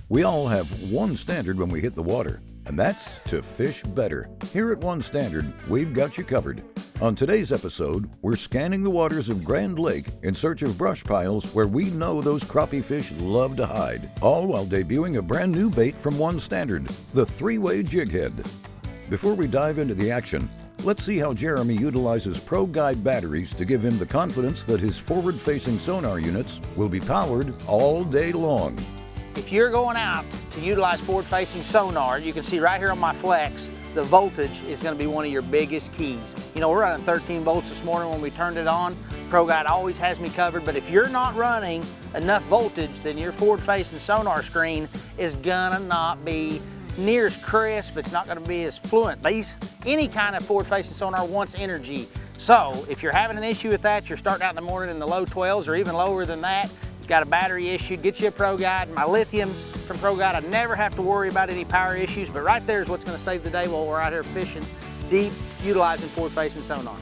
We all have one standard when we hit the water, and that's to fish better. Here at One Standard, we've got you covered. On today's episode, we're scanning the waters of Grand Lake in search of brush piles where we know those crappie fish love to hide, all while debuting a brand new bait from One Standard, the Way Jig Head. Before we dive into the action, let's see how Jeremy utilizes Pro Guide batteries to give him the confidence that his forward-facing sonar units will be powered all day long. If you're going out to utilize forward-facing sonar, you can see right here on my flex, the voltage is going to be one of your biggest keys. You know, we're running 13 volts this morning when we turned it on. Pro Guide always has me covered, but if you're not running enough voltage, then your forward-facing sonar screen is gonna not be near as crisp. It's not gonna be as fluent. Any kind of forward-facing sonar wants energy. So if you're having an issue with that, you're starting out in the morning in the low 12s or even lower than that, got a battery issue, get you a Pro Guide. My lithiums from Pro Guide, I never have to worry about any power issues, but right there is what's gonna save the day while we're out here fishing deep, utilizing forward-facing sonar.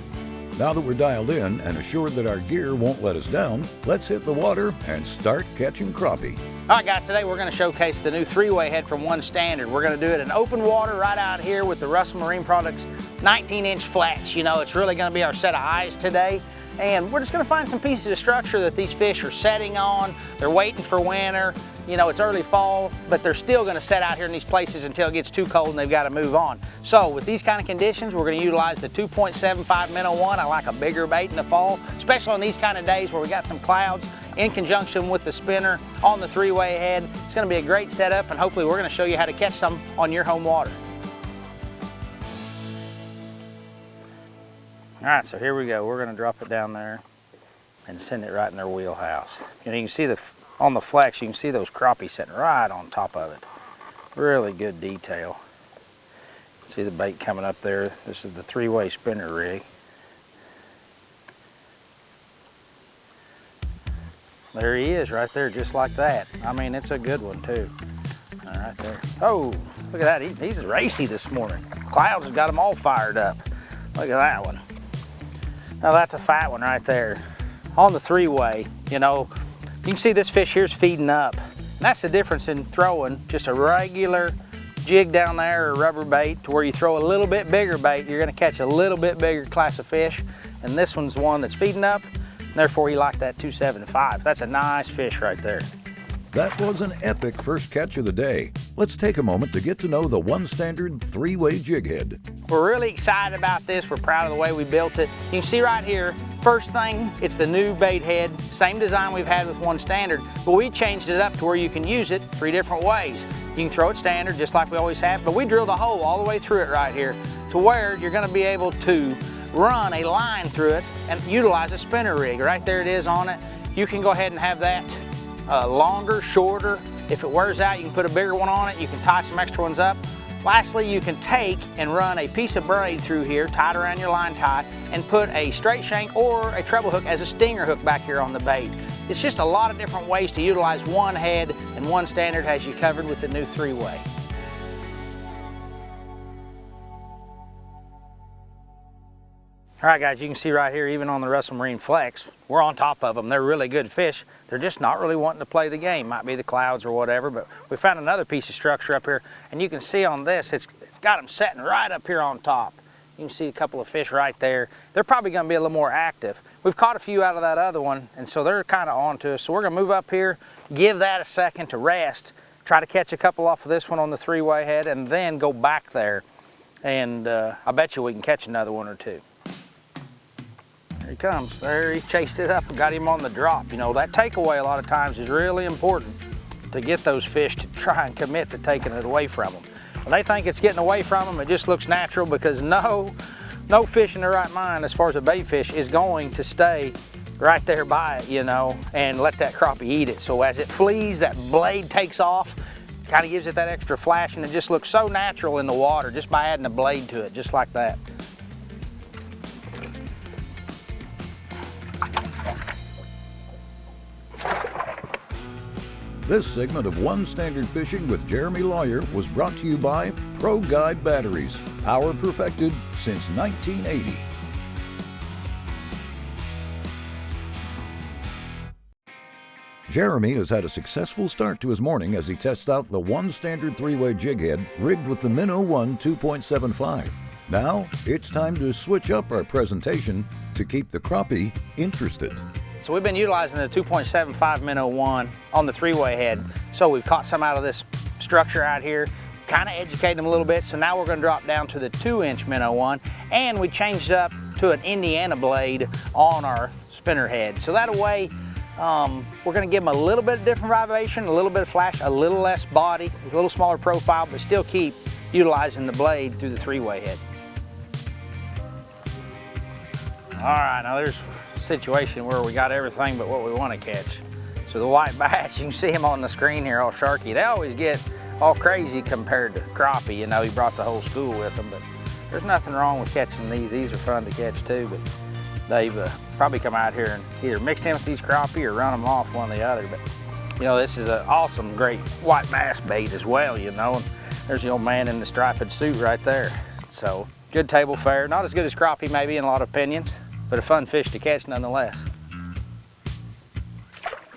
Now that we're dialed in and assured that our gear won't let us down, let's hit the water and start catching crappie. All right guys, today we're gonna showcase the new Way Head from One Standard. We're gonna do it in open water right out here with the Russell Marine Products 19-inch flats. You know, it's really gonna be our set of eyes today. And we're just gonna find some pieces of structure that these fish are setting on. They're waiting for winter. You know, it's early fall, but they're still gonna set out here in these places until it gets too cold and they've gotta move on. So with these kind of conditions, we're gonna utilize the 2.75 minnow 1. I like a bigger bait in the fall, especially on these kind of days where we got some clouds in conjunction with the spinner on the Way Head. It's gonna be a great setup, and hopefully we're gonna show you how to catch some on your home water. All right, so here we go. We're gonna drop it down there and send it right in their wheelhouse. You know, you can see on the flex, you can see those crappie sitting right on top of it. Really good detail. See the bait coming up there. This is the 3-way spinner rig. There he is right there, just like that. I mean, it's a good one too. All right there. Oh, look at that, he's racy this morning. Clouds have got him all fired up. Look at that one. Now that's a fat one right there. On the 3-way, you know, you can see this fish here's feeding up. And that's the difference in throwing just a regular jig down there or rubber bait to where you throw a little bit bigger bait, you're gonna catch a little bit bigger class of fish. And this one's one that's feeding up, and therefore he liked that 275. That's a nice fish right there. That was an epic first catch of the day. Let's take a moment to get to know the One Standard 3-way jig head. We're really excited about this. We're proud of the way we built it. You can see right here, first thing, it's the new bait head. Same design we've had with One Standard, but we changed it up to where you can use it 3 different ways. You can throw it standard, just like we always have, but we drilled a hole all the way through it right here to where you're gonna be able to run a line through it and utilize a spinner rig. Right there it is on it. You can go ahead and have that longer, shorter. If it wears out, you can put a bigger one on it. You can tie some extra ones up. Lastly, you can take and run a piece of braid through here, tied around your line tie, and put a straight shank or a treble hook as a stinger hook back here on the bait. It's just a lot of different ways to utilize one head, and One Standard has you covered with the new 3-way. All right guys, you can see right here, even on the Russell Marine Flex, we're on top of them. They're really good fish. They're just not really wanting to play the game. Might be the clouds or whatever, but we found another piece of structure up here, and you can see on this, it's got them setting right up here on top. You can see a couple of fish right there. They're probably gonna be a little more active. We've caught a few out of that other one, and so they're kind of on to us. So we're gonna move up here, give that a second to rest, try to catch a couple off of this one on the 3-way head, and then go back there. And I bet you we can catch another one or two. There he comes. There, he chased it up and got him on the drop. You know, that takeaway a lot of times is really important to get those fish to try and commit to taking it away from them. When they think it's getting away from them, it just looks natural, because no fish in their right mind, as far as a bait fish, is going to stay right there by it, you know, and let that crappie eat it. So as it flees, that blade takes off, kind of gives it that extra flash, and it just looks so natural in the water just by adding a blade to it, just like that. This segment of One Standard Fishing with Jeremy Lawyer was brought to you by Pro Guide Batteries, power perfected since 1980. Jeremy has had a successful start to his morning as he tests out the one standard 3-way jig head rigged with the Minnow 1 2.75. Now, it's time to switch up our presentation to keep the crappie interested. So we've been utilizing the 2.75 Minnow 1 on the 3-way head. So we've caught some out of this structure out here, kind of educate them a little bit. So now we're going to drop down to the 2-inch Minnow 1, and we changed up to an Indiana blade on our spinner head. So that way, we're going to give them a little bit of different vibration, a little bit of flash, a little less body, a little smaller profile, but still keep utilizing the blade through the 3-way head. All right, now there's a situation where we got everything but what we want to catch. So the white bass, you can see him on the screen here all sharky. They always get all crazy compared to crappie. You know, he brought the whole school with him, but there's nothing wrong with catching these. These are fun to catch too, but they've probably come out here and either mixed in with these crappie or run them off one or the other. But you know, this is an awesome, great white bass bait as well, you know. And there's the old man in the striped suit right there. So good table fare, not as good as crappie maybe in a lot of opinions, but a fun fish to catch nonetheless.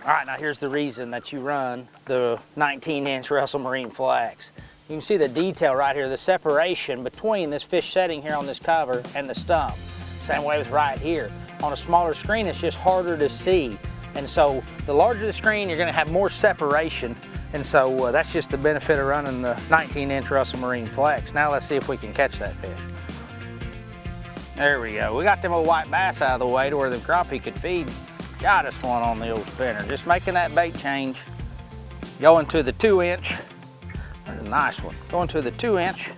All right, now here's the reason that you run the 19-inch Russell Marine flex. You can see the detail right here, the separation between this fish setting here on this cover and the stump. Same way with right here. On a smaller screen, it's just harder to see. And so the larger the screen, you're gonna have more separation. And so that's just the benefit of running the 19-inch Russell Marine flex. Now let's see if we can catch that fish. There we go. We got them old white bass out of the way to where the crappie could feed. Got us one on the old spinner. Just making that bait change. Going to the 2-inch. There's a nice one. Going to the 2-inch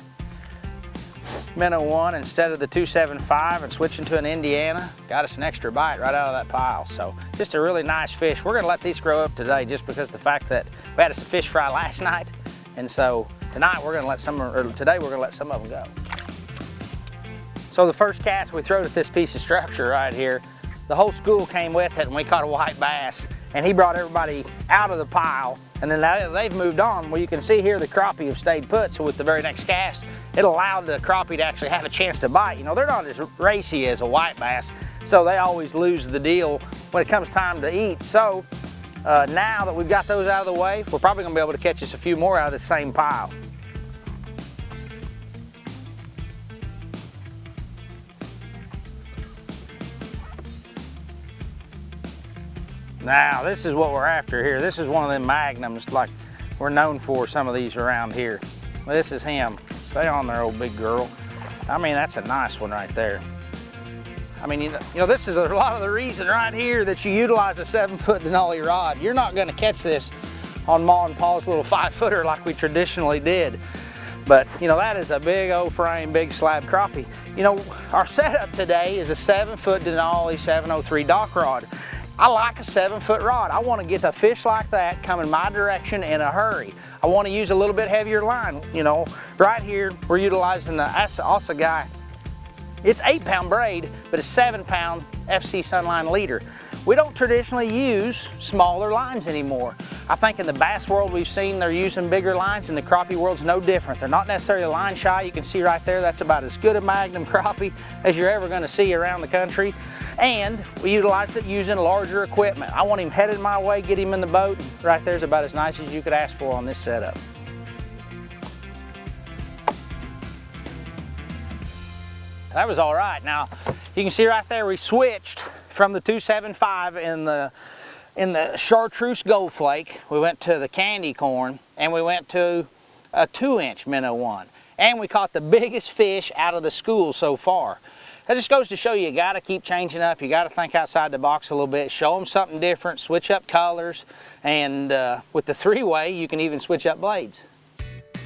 Minnow 1 instead of the 2.75 and switching to an Indiana. Got us an extra bite right out of that pile. So just a really nice fish. We're gonna let these grow up today just because of the fact that we had us a fish fry last night. And so tonight we're gonna let some, or today we're gonna let some of them go. So the first cast we threw at this piece of structure right here, the whole school came with it and we caught a white bass, and he brought everybody out of the pile, and then now they've moved on. Well, you can see here the crappie have stayed put, so with the very next cast, it allowed the crappie to actually have a chance to bite. You know, they're not as racy as a white bass, so they always lose the deal when it comes time to eat. So now that we've got those out of the way, we're probably gonna be able to catch us a few more out of the same pile. Now, this is what we're after here. This is one of them magnums, like we're known for some of these around here. Well, this is him. Stay on there, old big girl. I mean, that's a nice one right there. I mean, you know, this is a lot of the reason right here that you utilize a 7-foot Denali rod. You're not gonna catch this on Ma and Pa's little 5-footer like we traditionally did. But, you know, that is a big old frame, big slab crappie. You know, our setup today is a 7-foot Denali 703 dock rod. I like a 7-foot rod. I want to get a fish like that coming my direction in a hurry. I want to use a little bit heavier line. You know, right here we're utilizing the Asa Guy. It's 8-pound braid, but a 7-pound FC Sunline leader. We don't traditionally use smaller lines anymore. I think in the bass world we've seen they're using bigger lines, and the crappie world's no different. They're not necessarily line shy. You can see right there, that's about as good a magnum crappie as you're ever going to see around the country. And we utilize it using larger equipment. I want him headed my way, get him in the boat. Right there's about as nice as you could ask for on this setup. That was all right. Now, you can see right there we switched from the 2.75 in the chartreuse gold flake. We went to the candy corn, and we went to a 2-inch Minnow 1. And we caught the biggest fish out of the school so far. That just goes to show you got to keep changing up. You got to think outside the box a little bit. Show them something different. Switch up colors. And with the 3-way, you can even switch up blades.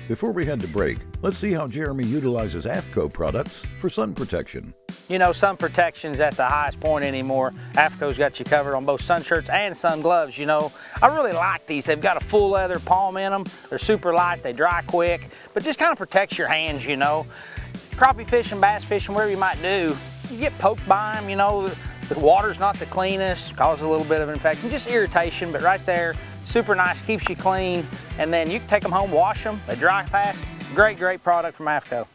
Before we head to break, let's see how Jeremy utilizes AFCO products for sun protection. You know, sun protection's at the highest point anymore. AFCO's got you covered on both sun shirts and sun gloves. You know, I really like these. They've got a full leather palm in them. They're super light, they dry quick, but just kind of protects your hands, you know. Crappie fishing, bass fishing, wherever you might do, you get poked by them, you know, the water's not the cleanest, causes a little bit of infection, just irritation, but right there, super nice, keeps you clean, and then you can take them home, wash them, they dry fast. Great, great product from AFCO.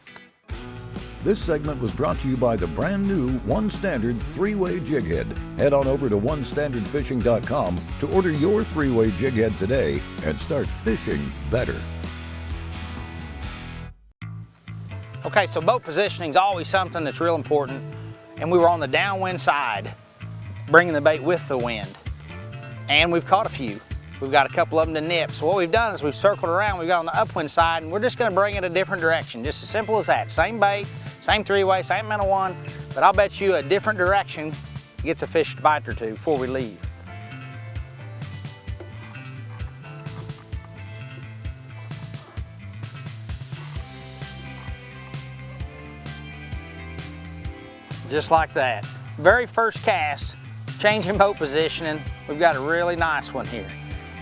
This segment was brought to you by the brand new One Standard 3-Way Jig Head. Head on over to onestandardfishing.com to order your 3-Way Jig Head today and start fishing better. Okay, so boat positioning is always something that's real important, and we were on the downwind side, bringing the bait with the wind, and we've caught a few. We've got a couple of them to nip. So what we've done is we've circled around, we've got on the upwind side, and we're just gonna bring it a different direction. Just as simple as that. Same bait, same 3-way, same amount of one, but I'll bet you a different direction gets a fish to bite or two before we leave. Just like that. Very first cast, changing boat positioning, we've got a really nice one here.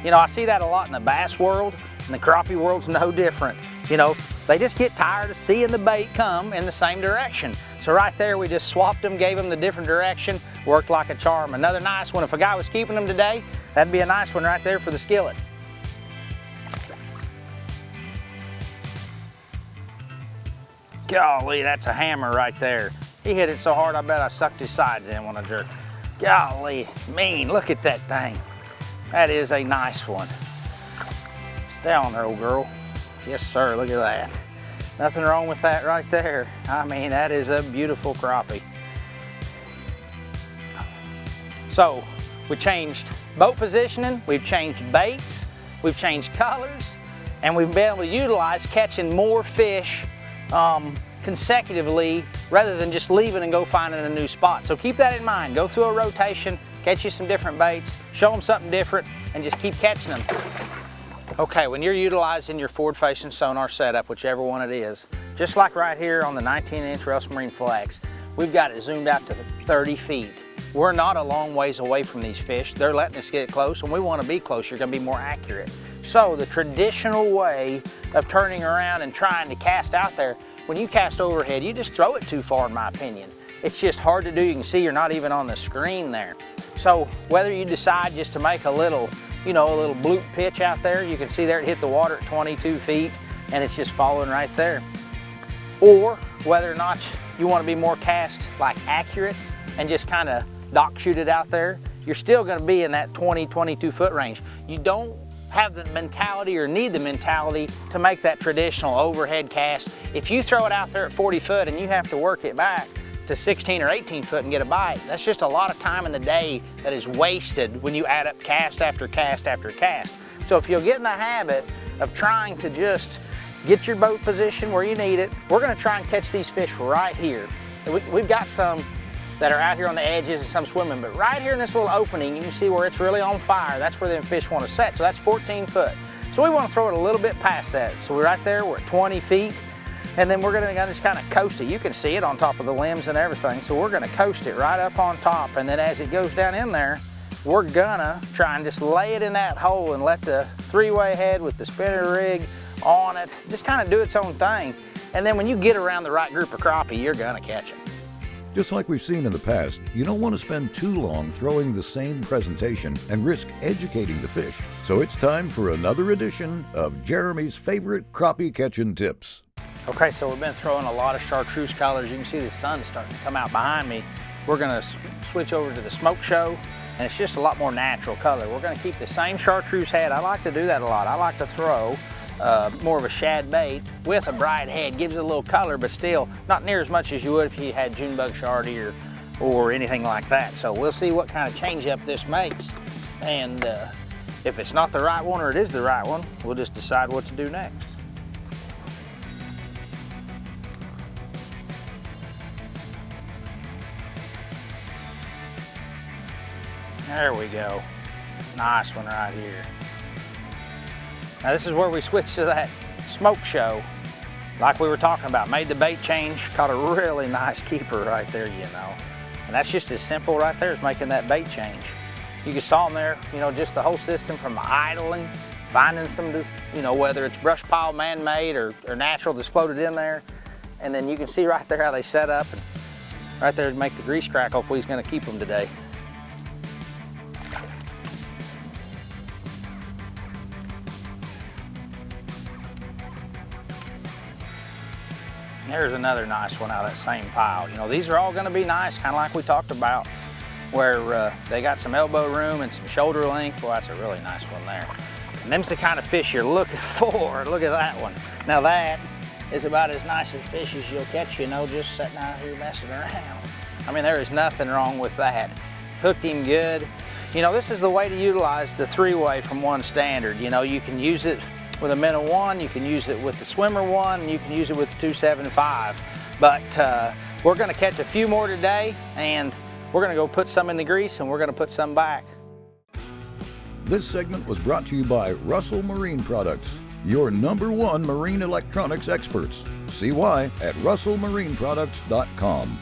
You know, I see that a lot in the bass world, and the crappie world's no different. You know, they just get tired of seeing the bait come in the same direction. So right there, we just swapped them, gave them the different direction, worked like a charm. Another nice one, if a guy was keeping them today, that'd be a nice one right there for the skillet. Golly, that's a hammer right there. He hit it so hard, I bet I sucked his sides in when I jerked. Golly, mean, look at that thing. That is a nice one. Stay on there, old girl. Yes, sir, look at that. Nothing wrong with that right there. I mean, that is a beautiful crappie. So, we changed boat positioning, we've changed baits, we've changed colors, and we've been able to utilize catching more fish consecutively rather than just leaving and go finding a new spot. So keep that in mind. Go through a rotation, catch you some different baits, show them something different, and just keep catching them. Okay, when you're utilizing your forward-facing sonar setup, whichever one it is, just like right here on the 19-inch Russell Marine Flex, we've got it zoomed out to 30 feet. We're not a long ways away from these fish. They're letting us get close, and we want to be close. You're going to be more accurate. So the traditional way of turning around and trying to cast out there, when you cast overhead, you just throw it too far, in my opinion. It's just hard to do. You can see you're not even on the screen there. So whether you decide just to make a little, you know, a little bloop pitch out there, you can see there it hit the water at 22 feet and it's just following right there. Or whether or not you want to be more cast like accurate and just kind of dock shoot it out there, you're still going to be in that 20, 22 foot range. You don't have the mentality or need the mentality to make that traditional overhead cast. If you throw it out there at 40 foot and you have to work it back to 16 or 18 foot and get a bite, that's just a lot of time in the day that is wasted when you add up cast after cast after cast. So if you'll get in the habit of trying to just get your boat position where you need it, we're going to try and catch these fish right here. We've got some that are out here on the edges and some swimming, but right here in this little opening, you can see where it's really on fire. That's where them fish want to set, so that's 14 foot. So we want to throw it a little bit past that. So we're right there, we're at 20 feet, and then we're gonna just kind of coast it. You can see it on top of the limbs and everything, so we're gonna coast it right up on top, and then as it goes down in there, we're gonna try and just lay it in that hole and let the 3-way head with the spinner rig on it just kind of do its own thing. And then when you get around the right group of crappie, you're gonna catch them. Just like we've seen in the past, you don't want to spend too long throwing the same presentation and risk educating the fish. So it's time for another edition of Jeremy's favorite crappie catching tips. Okay, so we've been throwing a lot of chartreuse colors. You can see the sun starting to come out behind me. We're gonna switch over to the smoke show, and it's just a lot more natural color. We're gonna keep the same chartreuse head. I like to do that a lot. I like to throw more of a shad bait with a bright head. Gives it a little color, but still not near as much as you would if you had June bug shardy or anything like that. So we'll see what kind of change up this makes, and if it's not the right one or it is the right one, we'll just decide what to do next. There we go. Nice one right here. Now this is where we switched to that smoke show, like we were talking about. Made the bait change, caught a really nice keeper right there, you know. And that's just as simple right there as making that bait change. You can saw them there, you know, just the whole system from idling, finding some, you know, whether it's brush pile man-made or natural that's floated in there. And then you can see right there how they set up, and right there to make the grease crackle if we was gonna keep them today. There's another nice one out of that same pile. You know, these are all gonna be nice, kind of like we talked about, where they got some elbow room and some shoulder length. Well, that's a really nice one there. And them's the kind of fish you're looking for. Look at that one. Now that is about as nice a fish as you'll catch, you know, just sitting out here messing around. I mean, there is nothing wrong with that. Hooked him good. You know, this is the way to utilize the three-way from One Standard. You know, you can use it with a minnow one, you can use it with the swimmer one, and you can use it with the 275. But we're gonna catch a few more today, and we're gonna go put some in the grease, and we're gonna put some back. This segment was brought to you by Russell Marine Products, your #1 marine electronics experts. See why at russellmarineproducts.com.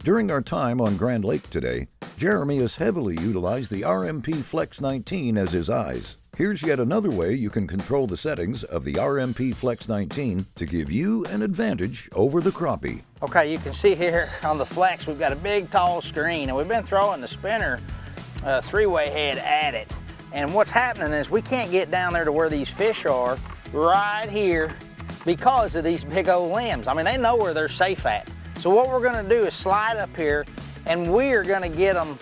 During our time on Grand Lake today, Jeremy has heavily utilized the RMP Flex 19 as his eyes. Here's yet another way you can control the settings of the RMP Flex 19 to give you an advantage over the crappie. Okay, you can see here on the Flex, we've got a big tall screen, and we've been throwing the spinner three-way head at it. And what's happening is we can't get down there to where these fish are right here because of these big old limbs. I mean, they know where they're safe at. So what we're gonna do is slide up here, and we're gonna get them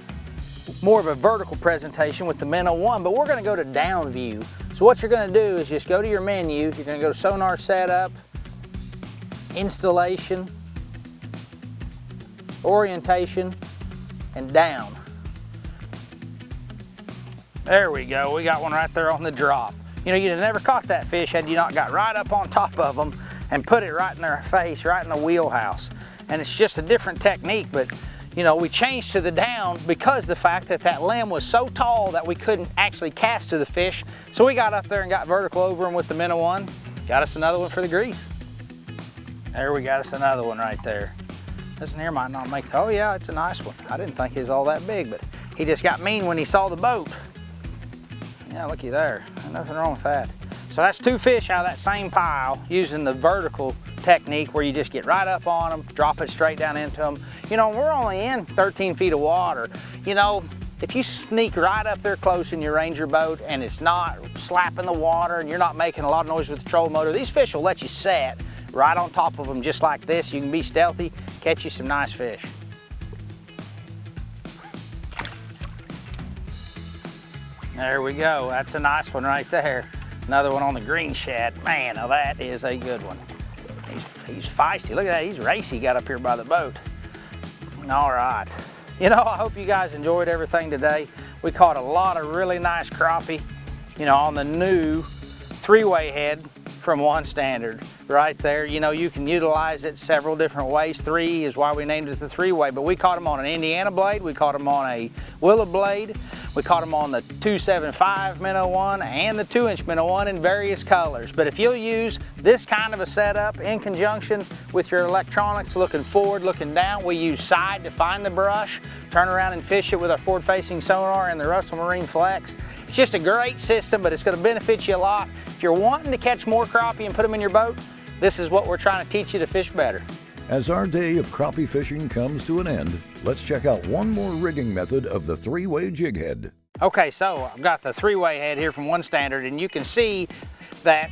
more of a vertical presentation with the minnow one, but we're gonna go to down view. So what you're gonna do is just go to your menu, you're gonna go to Sonar Setup, Installation, Orientation, and down. There we go, we got one right there on the drop. You know, you'd have never caught that fish had you not got right up on top of them and put it right in their face, right in the wheelhouse. And it's just a different technique, but you know, we changed to the down because the fact that that limb was so tall that we couldn't actually cast to the fish. So we got up there and got vertical over them with the minnow one. Got us another one for the grease. There we got us another one right there. This one here might not make, oh yeah, it's a nice one. I didn't think he was all that big, but he just got mean when he saw the boat. Yeah, looky there, there's nothing wrong with that. So that's two fish out of that same pile using the vertical technique where you just get right up on them, drop it straight down into them. You know, we're only in 13 feet of water. You know, if you sneak right up there close in your Ranger boat and it's not slapping the water and you're not making a lot of noise with the trolling motor, these fish will let you set right on top of them just like this. You can be stealthy, catch you some nice fish. There we go, that's a nice one right there. Another one on the green shad. Man, now that is a good one. He's feisty. Look at that, he's racy, got up here by the boat. All right. You know, I hope you guys enjoyed everything today. We caught a lot of really nice crappie, you know, on the new three-way head from One Standard right there. You know, you can utilize it several different ways. Three is why we named it the three-way, but we caught them on an Indiana blade, we caught them on a willow blade, we caught them on the 275 minnow one and the 2-inch minnow one in various colors. But if you'll use this kind of a setup in conjunction with your electronics, looking forward, looking down, we use side to find the brush, turn around and fish it with our forward-facing sonar and the Russell Marine Flex. It's just a great system, but it's going to benefit you a lot. If you're wanting to catch more crappie and put them in your boat, this is what we're trying to teach you to fish better. As our day of crappie fishing comes to an end, let's check out one more rigging method of the three-way jig head. Okay, so I've got the three-way head here from One Standard, and you can see that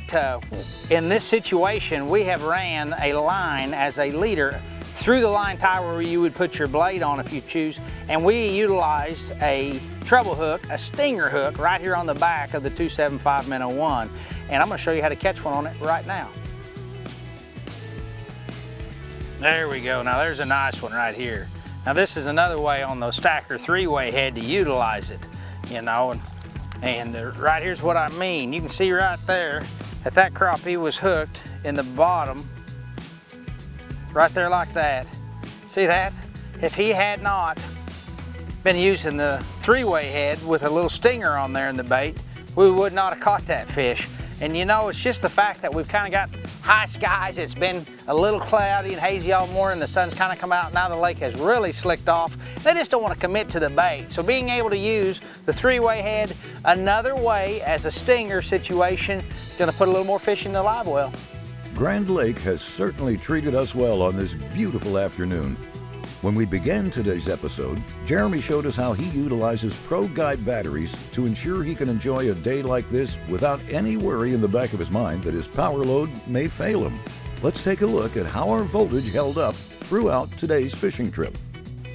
in this situation, we have ran a line as a leader through the line tie where you would put your blade on if you choose, and we utilized a treble hook, a stinger hook, right here on the back of the 275 minnow one, and I'm going to show you how to catch one on it right now. There we go. Now there's a nice one right here. Now this is another way on the stacker three-way head to utilize it, you know, and right here's what I mean. You can see right there that that crappie was hooked in the bottom, right there like that. See that? If he had not been using the three-way head with a little stinger on there in the bait, we would not have caught that fish. And you know, it's just the fact that we've kind of got high skies. It's been a little cloudy and hazy all morning. The sun's kind of come out. Now the lake has really slicked off. They just don't want to commit to the bait. So being able to use the three-way head another way as a stinger situation is going to put a little more fish in the live well. Grand Lake has certainly treated us well on this beautiful afternoon. When we began today's episode, Jeremy showed us how he utilizes Pro Guide batteries to ensure he can enjoy a day like this without any worry in the back of his mind that his power load may fail him. Let's take a look at how our voltage held up throughout today's fishing trip.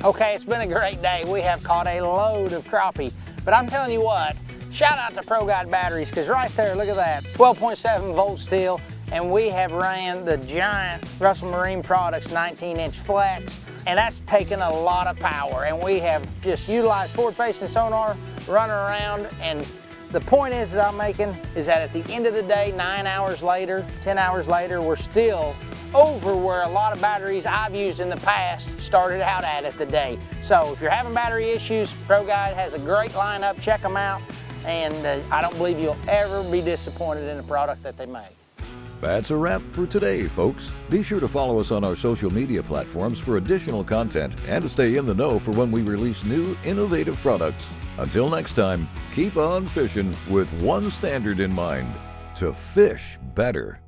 Okay, it's been a great day. We have caught a load of crappie, but I'm telling you what, shout out to Pro Guide batteries, because right there, look at that, 12.7 volt steel, and we have ran the giant Russell Marine Products 19-inch flex, and that's taken a lot of power, and we have just utilized forward-facing sonar, running around, and the point is that I'm making is that at the end of the day, 9 hours later, 10 hours later, we're still over where a lot of batteries I've used in the past started out at the day. So if you're having battery issues, Pro Guide has a great lineup, check them out, and I don't believe you'll ever be disappointed in the product that they make. That's a wrap for today, folks. Be sure to follow us on our social media platforms for additional content and to stay in the know for when we release new, innovative products. Until next time, keep on fishing with one standard in mind: to fish better.